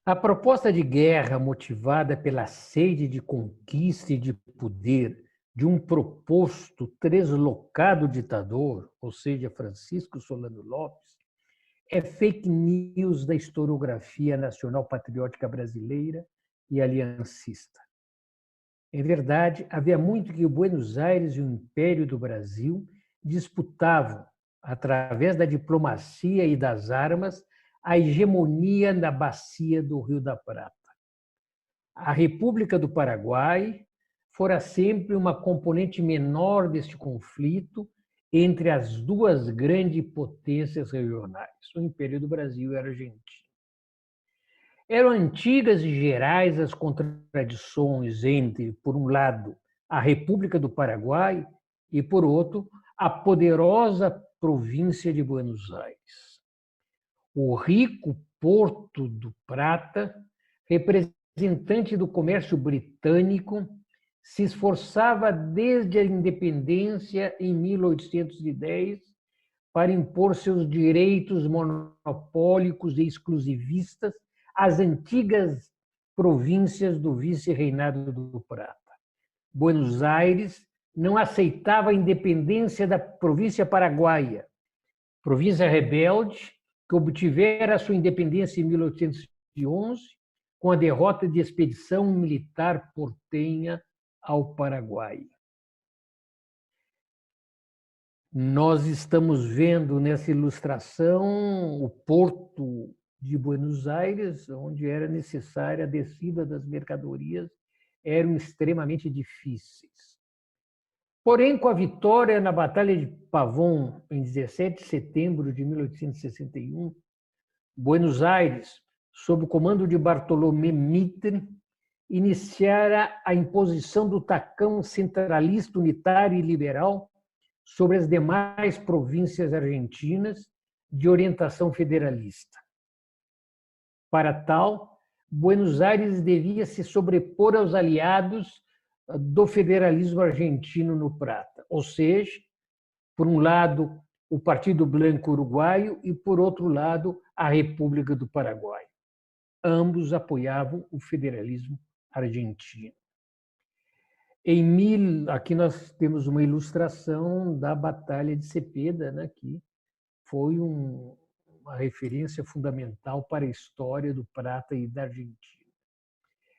A proposta de guerra motivada pela sede de conquista e de poder de um proposto translocado ditador, ou seja, Francisco Solano Lopes, é fake news da historiografia nacional patriótica brasileira e aliancista. Em verdade, havia muito que o Buenos Aires e o Império do Brasil disputavam, através da diplomacia e das armas, a hegemonia na bacia do Rio da Prata. A República do Paraguai fora sempre uma componente menor deste conflito entre as duas grandes potências regionais, o Império do Brasil e a Argentina. Eram antigas e gerais as contradições entre, por um lado, a República do Paraguai e, por outro, a poderosa província de Buenos Aires. O rico Porto do Prata, representante do comércio britânico, se esforçava desde a independência em 1810 para impor seus direitos monopólicos e exclusivistas às antigas províncias do vice-reinado do Prata. Buenos Aires não aceitava a independência da província paraguaia, província rebelde que obtivera sua independência em 1811 com a derrota de expedição militar portenha ao Paraguai. Nós estamos vendo nessa ilustração o porto de Buenos Aires, onde era necessária a descida das mercadorias, eram extremamente difíceis. Porém, com a vitória na Batalha de Pavón, em 17 de setembro de 1861, Buenos Aires, sob o comando de Bartolomé Mitre, iniciara a imposição do tacão centralista, unitário e liberal sobre as demais províncias argentinas de orientação federalista. Para tal, Buenos Aires devia se sobrepor aos aliados do federalismo argentino no Prata, ou seja, por um lado, o Partido Blanco Uruguaio e, por outro lado, a República do Paraguai. Ambos apoiavam o federalismo argentino. Aqui nós temos uma ilustração da Batalha de Cepeda, né, que foi uma referência fundamental para a história do Prata e da Argentina.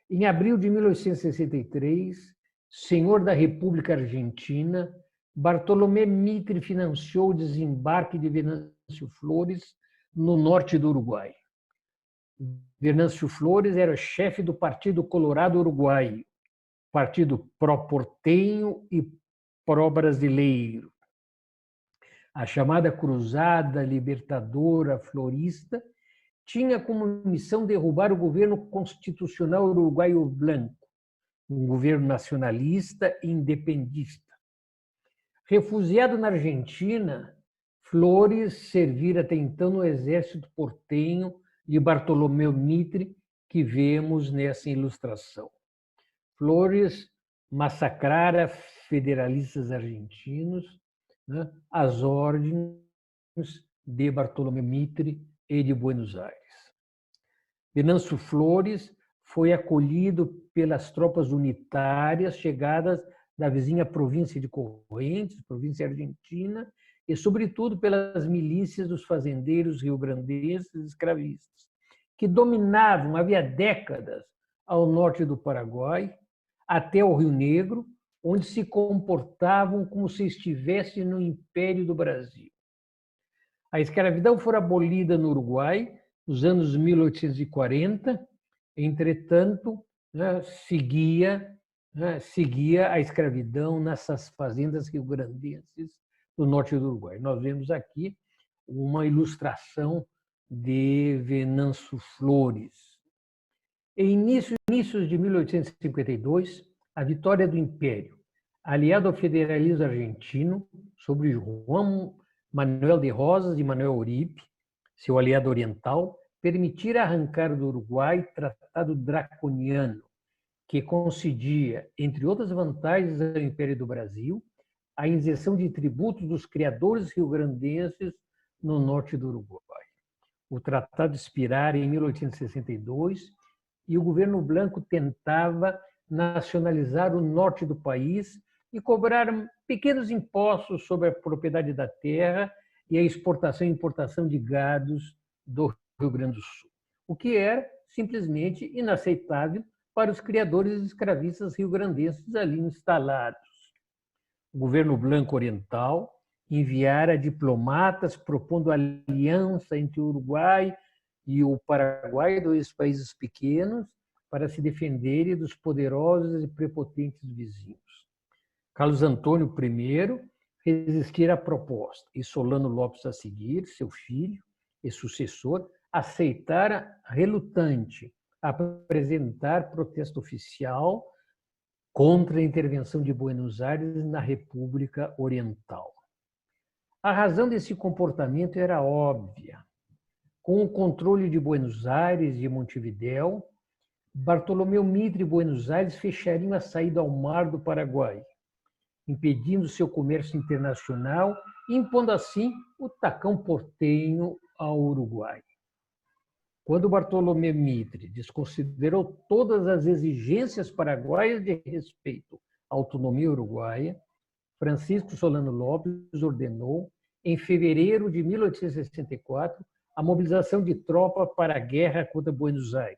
Em abril de 1863, senhor da República Argentina, Bartolomé Mitre financiou o desembarque de Venâncio Flores no norte do Uruguai. Venâncio Flores era chefe do Partido Colorado Uruguaio, partido pró-portenho e pró-brasileiro. A chamada Cruzada Libertadora Florista tinha como missão derrubar o governo constitucional uruguaio blanco, um governo nacionalista e independista. Refugiado na Argentina, Flores servira até então no exército portenho de Bartolomé Mitre, que vemos nessa ilustração. Flores massacrara federalistas argentinos, né, às ordens de Bartolomé Mitre e de Buenos Aires. Venâncio Flores foi acolhido pelas tropas unitárias chegadas da vizinha província de Correntes, província argentina, e, sobretudo, pelas milícias dos fazendeiros rio-grandenses escravistas, que dominavam havia décadas ao norte do Paraguai, até o Rio Negro, onde se comportavam como se estivessem no Império do Brasil. A escravidão foi abolida no Uruguai nos anos 1840, entretanto, seguia a escravidão nessas fazendas rio-grandenses do norte do Uruguai. Nós vemos aqui uma ilustração de Venâncio Flores. Em inícios de 1852, a vitória do Império, aliado ao federalismo argentino, sobre Juan Manuel de Rosas e Manuel Uribe, seu aliado oriental, permitira arrancar do Uruguai tratado draconiano, que concedia, entre outras vantagens ao Império do Brasil, a isenção de tributos dos criadores rio-grandenses no norte do Uruguai. O tratado expirara em 1862 e o governo Blanco tentava nacionalizar o norte do país e cobrar pequenos impostos sobre a propriedade da terra e a exportação e importação de gados do Rio Grande do Sul, o que era simplesmente inaceitável para os criadores escravistas rio-grandenses ali instalados. O governo Blanco Oriental enviara diplomatas propondo aliança entre o Uruguai e o Paraguai, dois países pequenos, para se defenderem dos poderosos e prepotentes vizinhos. Carlos Antônio I resistira à proposta e Solano Lopes a seguir, seu filho e sucessor, aceitara relutante apresentar protesto oficial contra a intervenção de Buenos Aires na República Oriental. A razão desse comportamento era óbvia. Com o controle de Buenos Aires e Montevidéu, Bartolomeu Mitre e Buenos Aires fechariam a saída ao mar do Paraguai, impedindo seu comércio internacional e impondo assim o tacão portenho ao Uruguai. Quando Bartolomeu Mitre desconsiderou todas as exigências paraguaias de respeito à autonomia uruguaia, Francisco Solano Lopes ordenou, em fevereiro de 1864, a mobilização de tropas para a guerra contra Buenos Aires,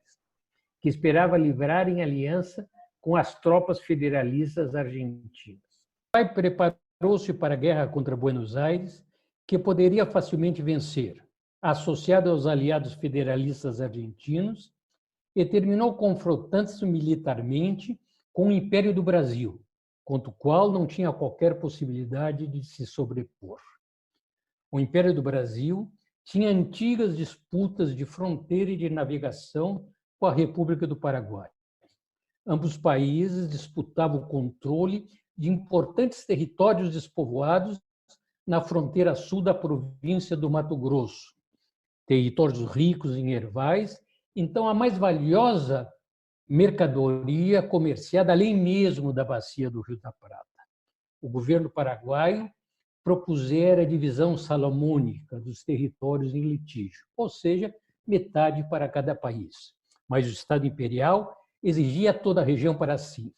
que esperava livrar em aliança com as tropas federalistas argentinas. O Uruguai preparou-se para a guerra contra Buenos Aires, que poderia facilmente vencer, associado aos aliados federalistas argentinos, e terminou confrontando-se militarmente com o Império do Brasil, contra o qual não tinha qualquer possibilidade de se sobrepor. O Império do Brasil tinha antigas disputas de fronteira e de navegação com a República do Paraguai. Ambos países disputavam o controle de importantes territórios despovoados na fronteira sul da província do Mato Grosso, territórios ricos em ervais, então a mais valiosa mercadoria comerciada além mesmo da bacia do Rio da Prata. O governo paraguaio propusera a divisão salomônica dos territórios em litígio, ou seja, metade para cada país. Mas o Estado Imperial exigia toda a região para si.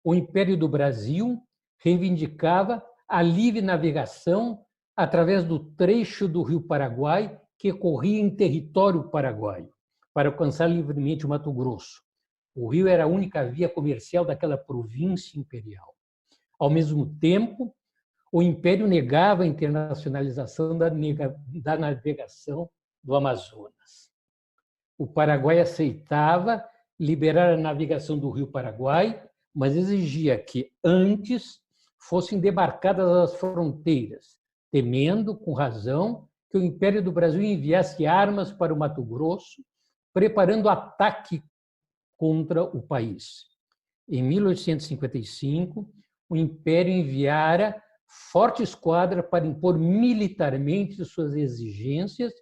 O Império do Brasil reivindicava a livre navegação através do trecho do Rio Paraguai que corria em território paraguaio, para alcançar livremente o Mato Grosso. O rio era a única via comercial daquela província imperial. Ao mesmo tempo, o Império negava a internacionalização da navegação do Amazonas. O Paraguai aceitava liberar a navegação do Rio Paraguai, mas exigia que antes fossem demarcadas as fronteiras, temendo, com razão, que o Império do Brasil enviasse armas para o Mato Grosso, preparando ataque contra o país. Em 1855, o Império enviara forte esquadra para impor militarmente suas exigências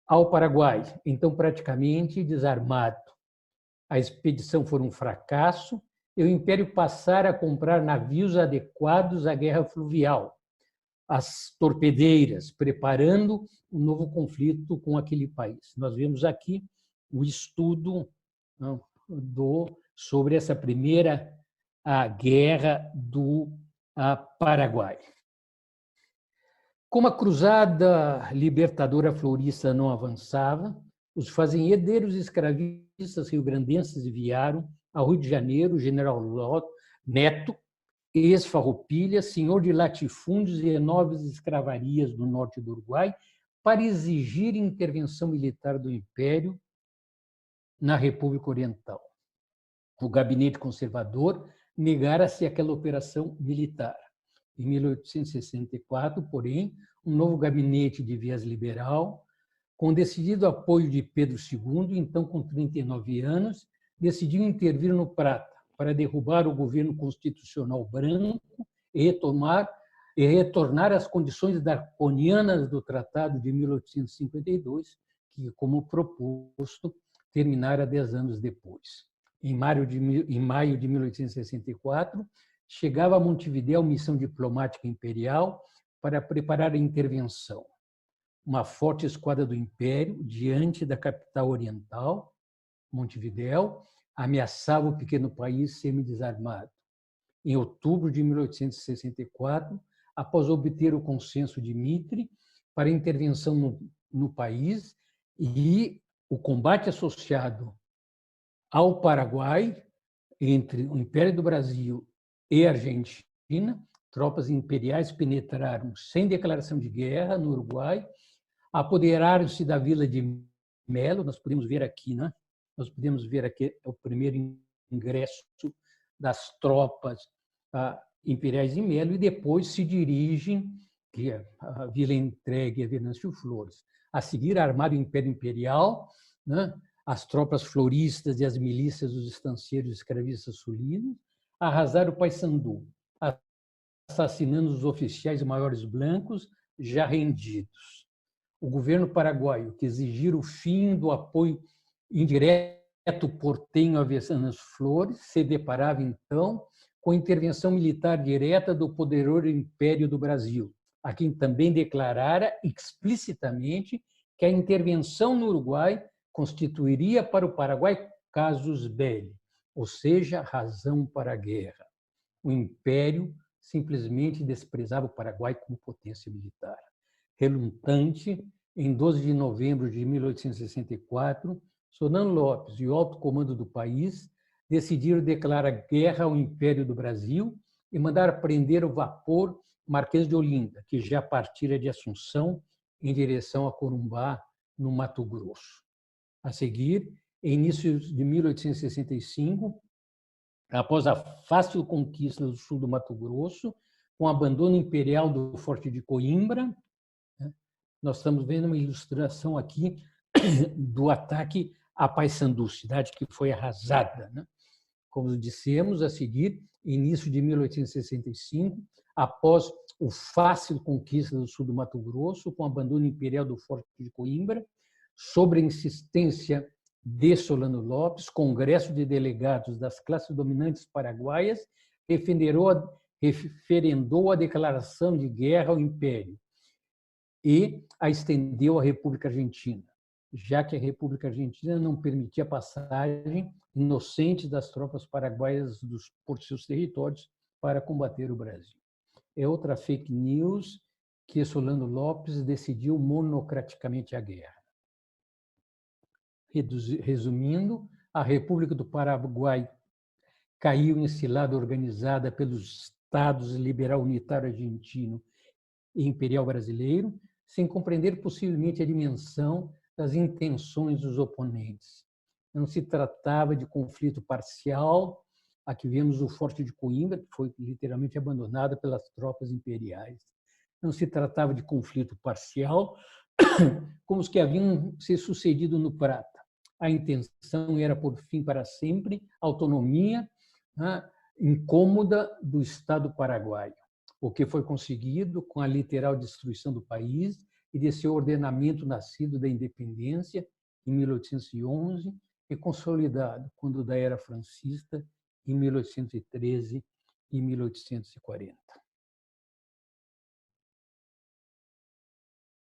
ao Paraguai, então praticamente desarmado. A expedição foi um fracasso e o Império passara a comprar navios adequados à guerra fluvial, as torpedeiras, preparando um novo conflito com aquele país. Nós vemos aqui o estudo sobre essa primeira guerra do Paraguai. Como a cruzada libertadora florista não avançava, os fazendeiros escravistas rio-grandenses enviaram ao Rio de Janeiro o general Neto, ex-farroupilha, senhor de latifúndios e enormes escravarias do norte do Uruguai, para exigir intervenção militar do Império na República Oriental. O gabinete conservador negara-se àquela operação militar. Em 1864, porém, um novo gabinete de viés liberal, com o decidido apoio de Pedro II, então com 39 anos, decidiu intervir no Prata para derrubar o governo constitucional branco e retornar às condições draconianas do Tratado de 1852, que, como proposto, terminara 10 anos depois. Em maio de 1864, chegava a Montevidéu missão diplomática imperial para preparar a intervenção. uma forte esquadra do Império diante da capital oriental, Montevidéu, ameaçava o pequeno país semi-desarmado. Em outubro de 1864, após obter o consenso de Mitre para intervenção no país e o combate associado ao Paraguai, entre o Império do Brasil e a Argentina, tropas imperiais penetraram sem declaração de guerra no Uruguai, apoderaram-se da vila de Melo, nós podemos ver aqui, né? Nós podemos ver aqui o primeiro ingresso das tropas imperiais em Melo, e depois se dirigem, que a vila entregue a Venâncio Flores. A seguir, armaram o Império Imperial, né? As tropas floristas e as milícias dos estancieiros escravistas sulinos, arrasaram o Paissandu, assassinando os oficiais maiores blancos já rendidos. O governo paraguaio, que exigira o fim do apoio indireto portenho a Venâncio Flores, se deparava, então, com a intervenção militar direta do poderoso Império do Brasil, a quem também declarara explicitamente que a intervenção no Uruguai constituiria para o Paraguai casus belli, ou seja, razão para a guerra. O Império simplesmente desprezava o Paraguai como potência militar. Relutante, em 12 de novembro de 1864, Solano Lopes e o alto comando do país decidiram declarar guerra ao Império do Brasil e mandar prender o vapor Marquês de Olinda, que já partira de Assunção em direção a Corumbá, no Mato Grosso. A seguir, em início de 1865, após a fácil conquista do sul do Mato Grosso, com o abandono imperial do Forte de Coimbra, nós estamos vendo uma ilustração aqui do ataque a Paissandu, cidade que foi arrasada. Como dissemos, a seguir, início de 1865, após o fácil conquista do sul do Mato Grosso, com o abandono imperial do Forte de Coimbra, sobre a insistência de Solano Lopes, Congresso de Delegados das classes dominantes paraguaias referendou a declaração de guerra ao Império e a estendeu à República Argentina, já que a República Argentina não permitia a passagem inocente das tropas paraguaias por seus territórios para combater o Brasil. É outra fake news que Solano Lopes decidiu monocraticamente a guerra. Resumindo, a República do Paraguai caiu em cilada organizada pelos Estados Liberal Unitário Argentino e Imperial Brasileiro, sem compreender possivelmente a dimensão das intenções dos oponentes. Não se tratava de conflito parcial. Aqui vemos o Forte de Coimbra, que foi literalmente abandonado pelas tropas imperiais. Não se tratava de conflito parcial, como os que haviam se sucedido no Prata. A intenção era por fim para sempre a autonomia incômoda do Estado paraguaio, o que foi conseguido com a literal destruição do país e de seu ordenamento nascido da independência em 1811 e consolidado quando da era francista em 1813 e 1840.